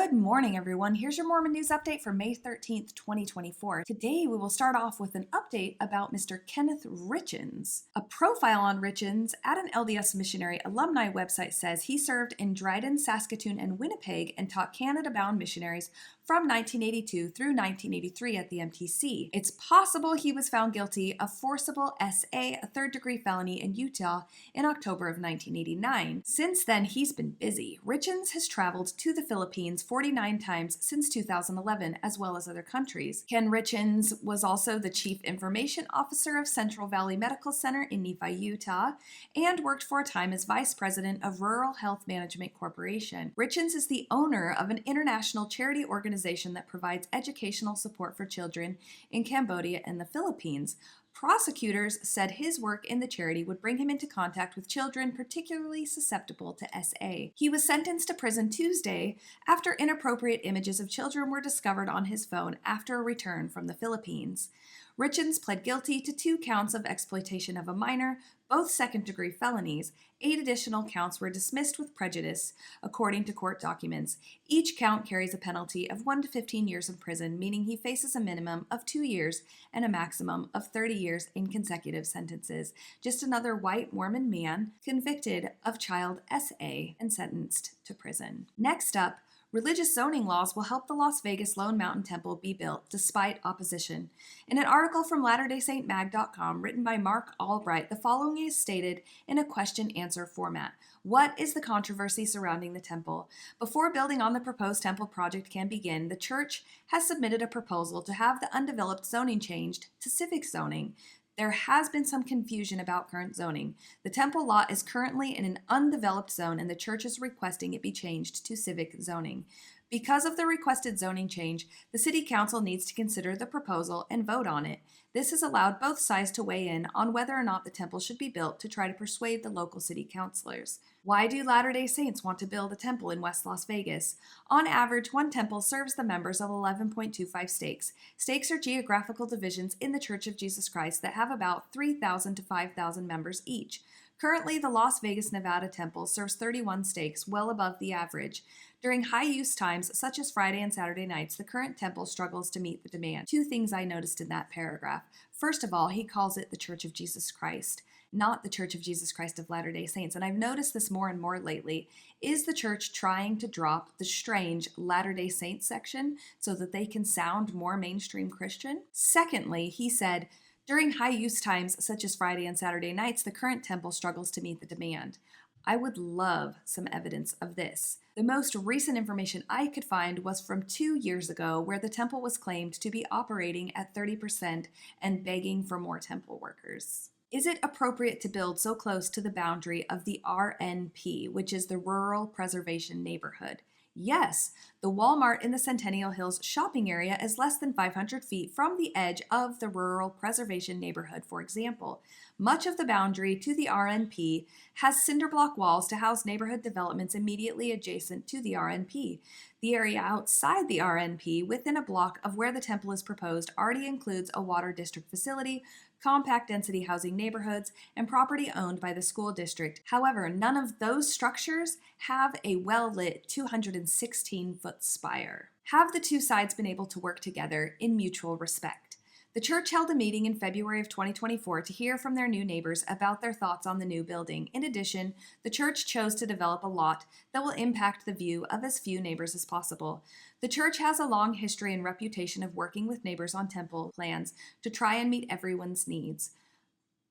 Good morning, everyone. Here's your Mormon News Update for May 13th, 2024. Today, we will start off with an update about Mr. Kenneth Richens. A profile on Richens at an LDS Missionary alumni website says he served in Dryden, Saskatoon, and Winnipeg and taught Canada-bound missionaries from 1982 through 1983 at the MTC. It's possible he was found guilty of forcible SA, a third-degree felony in Utah, in October of 1989. Since then, he's been busy. Richens has traveled to the Philippines 49 times since 2011, as well as other countries. Ken Richens was also the Chief Information Officer of Central Valley Medical Center in Nephi, Utah, and worked for a time as Vice President of Rural Health Management Corporation. Richens is the owner of an international charity organization that provides educational support for children in Cambodia and the Philippines. Prosecutors said his work in the charity would bring him into contact with children particularly susceptible to SA. He was sentenced to prison Tuesday after inappropriate images of children were discovered on his phone after a return from the Philippines. Richens pled guilty to 2 counts of exploitation of a minor, both second-degree felonies. 8 additional counts were dismissed with prejudice, according to court documents. Each count carries a penalty of 1 to 15 years in prison, meaning he faces a minimum of 2 years and a maximum of 30 years in consecutive sentences. Just another white Mormon man convicted of child SA and sentenced to prison. Next up, religious zoning laws will help the Las Vegas Lone Mountain Temple be built despite opposition. In an article from LatterdaySaintMag.com written by Mark Albright, the following is stated in a question-answer format. What is the controversy surrounding the temple? Before building on the proposed temple project can begin, the church has submitted a proposal to have the undeveloped zoning changed to civic zoning. There has been some confusion about current zoning. The temple lot is currently in an undeveloped zone, and the church is requesting it be changed to civic zoning. Because of the requested zoning change, the City Council needs to consider the proposal and vote on it. This has allowed both sides to weigh in on whether or not the temple should be built to try to persuade the local city councilors. Why do Latter-day Saints want to build a temple in West Las Vegas? On average, one temple serves the members of 11.25 stakes. Stakes are geographical divisions in the Church of Jesus Christ that have about 3,000 to 5,000 members each. Currently, the Las Vegas, Nevada temple serves 31 stakes, well above the average. During high-use times, such as Friday and Saturday nights, the current temple struggles to meet the demand. 2 things I noticed in that paragraph. First of all, he calls it the Church of Jesus Christ, not the Church of Jesus Christ of Latter-day Saints. And I've noticed this more and more lately. Is the church trying to drop the strange Latter-day Saints section so that they can sound more mainstream Christian? Secondly, he said, during high-use times, such as Friday and Saturday nights, the current temple struggles to meet the demand. I would love some evidence of this. The most recent information I could find was from 2 years ago, where the temple was claimed to be operating at 30% and begging for more temple workers. Is it appropriate to build so close to the boundary of the RNP, which is the Rural Preservation Neighborhood? Yes, the Walmart in the Centennial Hills shopping area is less than 500 feet from the edge of the Rural Preservation Neighborhood, for example. Much of the boundary to the RNP has cinder block walls to house neighborhood developments immediately adjacent to the RNP. The area outside the RNP, within a block of where the temple is proposed, already includes a water district facility, compact density housing neighborhoods, and property owned by the school district. However, none of those structures have a well-lit 216-foot spire. Have the 2 sides been able to work together in mutual respect? The church held a meeting in February of 2024 to hear from their new neighbors about their thoughts on the new building. In addition, the church chose to develop a lot that will impact the view of as few neighbors as possible. The church has a long history and reputation of working with neighbors on temple plans to try and meet everyone's needs.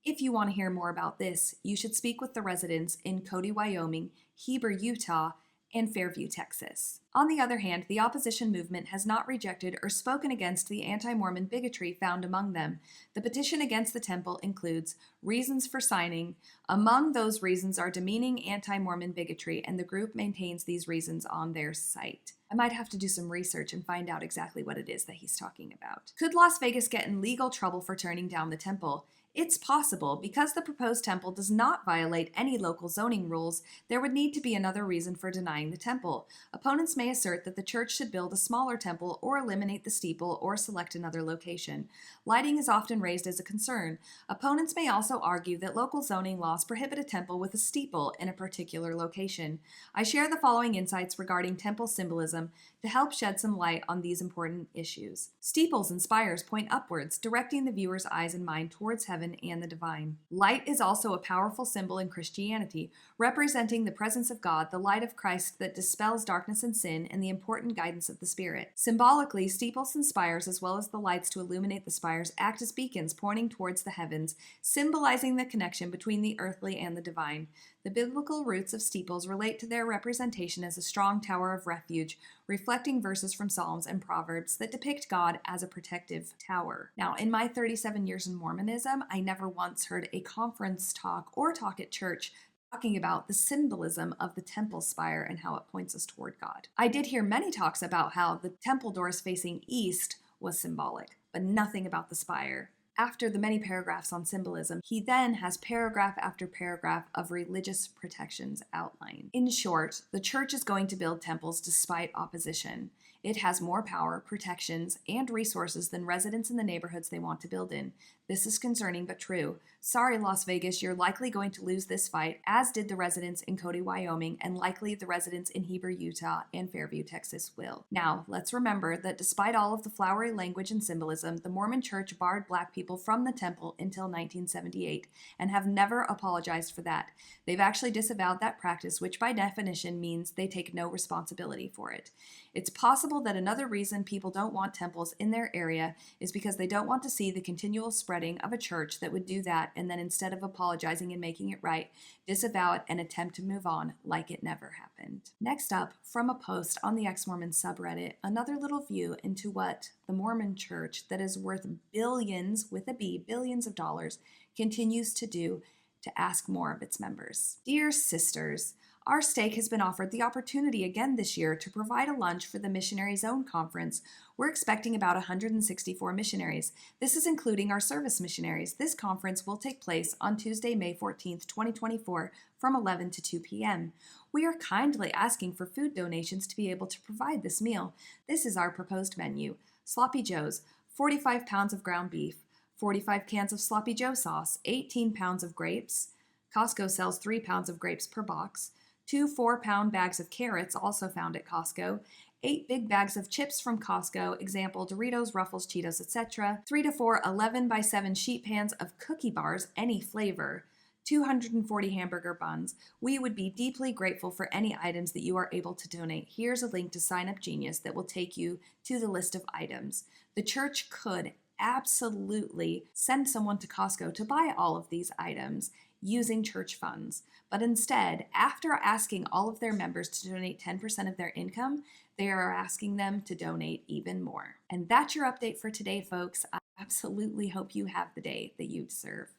If you want to hear more about this, you should speak with the residents in Cody, Wyoming, Heber, Utah, and Fairview, Texas. On the other hand, the opposition movement has not rejected or spoken against the anti-Mormon bigotry found among them. The petition against the temple includes reasons for signing. Among those reasons are demeaning anti-Mormon bigotry, and the group maintains these reasons on their site. I might have to do some research and find out exactly what it is that he's talking about. Could Las Vegas get in legal trouble for turning down the temple? It's possible because the proposed temple does not violate any local zoning rules, there would need to be another reason for denying the temple. Opponents may assert that the church should build a smaller temple or eliminate the steeple or select another location. Lighting is often raised as a concern. Opponents may also argue that local zoning laws prohibit a temple with a steeple in a particular location. I share the following insights regarding temple symbolism to help shed some light on these important issues. Steeples and spires point upwards, directing the viewer's eyes and mind towards heaven and the divine. Light is also a powerful symbol in Christianity, representing the presence of God, the light of Christ that dispels darkness and sin, and the important guidance of the Spirit. Symbolically, steeples and spires, as well as the lights to illuminate the spires, act as beacons pointing towards the heavens, symbolizing the connection between the earthly and the divine. The biblical roots of steeples relate to their representation as a strong tower of refuge, reflecting verses from Psalms and Proverbs that depict God as a protective tower. Now, in my 37 years in Mormonism, I never once heard a conference talk or talk at church talking about the symbolism of the temple spire and how it points us toward God. I did hear many talks about how the temple doors facing east was symbolic, but nothing about the spire. After the many paragraphs on symbolism, he then has paragraph after paragraph of religious protections outlined. In short, the church is going to build temples despite opposition. It has more power, protections, and resources than residents in the neighborhoods they want to build in. This is concerning but true. Sorry, Las Vegas, you're likely going to lose this fight, as did the residents in Cody, Wyoming, and likely the residents in Heber, Utah, and Fairview, Texas will. Now, let's remember that despite all of the flowery language and symbolism, the Mormon Church barred Black people from the temple until 1978 and have never apologized for that. They've actually disavowed that practice, which by definition means they take no responsibility for it. It's possible that another reason people don't want temples in their area is because they don't want to see the continual spreading of a church that would do that and then instead of apologizing and making it right, disavow it and attempt to move on like it never happened. Next up, from a post on the Ex-Mormon subreddit, another little view into what the Mormon Church that is worth billions, with a B, billions of dollars, continues to do to ask more of its members. Dear sisters, our stake has been offered the opportunity again this year to provide a lunch for the Missionary Zone Conference. We're expecting about 164 missionaries. This is including our service missionaries. This conference will take place on Tuesday, May 14th, 2024 from 11 to 2 p.m. We are kindly asking for food donations to be able to provide this meal. This is our proposed menu. Sloppy Joe's, 45 pounds of ground beef, 45 cans of Sloppy Joe sauce, 18 pounds of grapes. Costco sells 3 pounds of grapes per box. 2 4-pound bags of carrots, also found at Costco, 8 big bags of chips from Costco, example Doritos, Ruffles, Cheetos, etc., 3 to 4 11 by 7 sheet pans of cookie bars, any flavor, 240 hamburger buns. We would be deeply grateful for any items that you are able to donate. Here's a link to Sign Up Genius that will take you to the list of items. The church could absolutely send someone to Costco to buy all of these items using church funds. But instead, after asking all of their members to donate 10% of their income, they are asking them to donate even more. And that's your update for today, folks. I absolutely hope you have the day that you deserve.